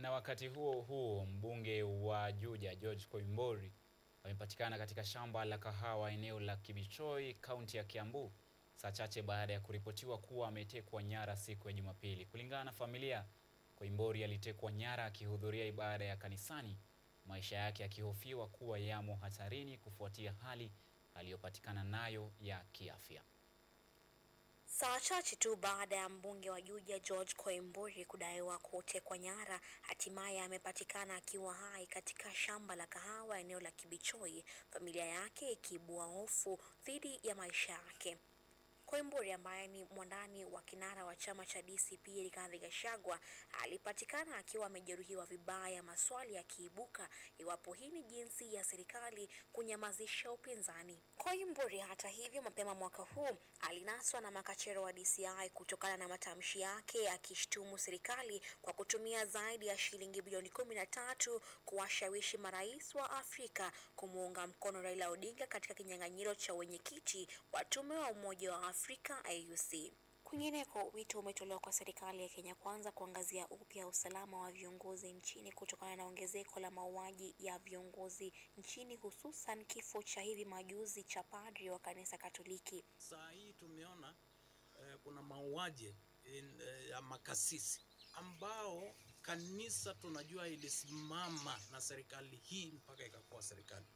Na wakati huo huo, mbunge wa Juja George Koimburi amepatikana katika shamba la kahawa eneo la Kibichoi, kaunti ya Kiambu, saa chache baada ya kuripotiwa kuwa ametekwa nyara siku ya Jumapili. Kulingana na familia, Koimburi alitekwa nyara akihudhuria ibada ya kanisani, maisha yake yakihofiwa kuwa yamo hatarini kufuatia hali aliyopatikana nayo ya kiafya. Saa chache tu baada ya mbunge wa Juja George Koimburi kudaiwa kutekwa nyara, hatimaye amepatikana akiwa hai katika shamba la kahawa eneo la Kibichoi, familia yake ikiibua hofu dhidi ya maisha yake. Koimburi ambaye ni mwandani wa kinara wa chama cha DCP Rigathi Gachagua alipatikana akiwa amejeruhiwa vibaya, maswali yakiibuka iwapo hii ni jinsi ya serikali kunyamazisha upinzani. Koimburi hata hivyo mapema mwaka huu alinaswa na makachero wa DCI kutokana na matamshi yake akishtumu serikali kwa kutumia zaidi ya shilingi bilioni 13 kuwashawishi marais wa Afrika kumuunga mkono Raila Odinga katika kinyang'anyiro cha wenyekiti wa tume wa Umoja wa Afrika AUC. Kwingineko, wito umetolewa kwa serikali ya Kenya Kwanza kuangazia upya usalama wa viongozi nchini kutokana na ongezeko la mauaji ya viongozi nchini, hususan kifo cha hivi majuzi cha padri wa kanisa Katoliki. Saa hii tumeona kuna mauaji ya makasisi ambao kanisa tunajua ilisimama na serikali hii mpaka ikakuwa serikali.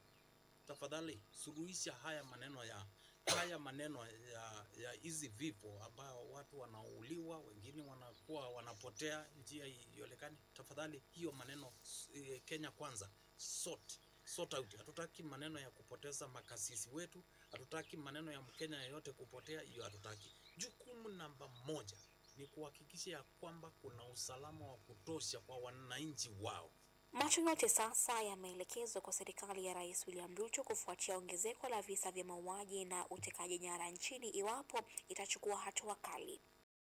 Tafadhali suluhisha haya maneno ya hizi vifo ambao watu wanauliwa, wengine wanapotea njia iolekani. Tafadhali hiyo maneno Kenya Kwanza sort out. Hatutaki maneno ya kupoteza makasisi wetu, hatutaki maneno ya Mkenya yote kupotea, hiyo hatutaki. Jukumu namba 1 ni kuhakikisha ya kwamba kuna usalama wa kutosha kwa wananchi wao. Macho yote sasa yameelekezwa kwa serikali ya Rais William Ruto kufuatia ongezeko la visa vya mauaji na utekaji nyara nchini iwapo itachukua hatua kali.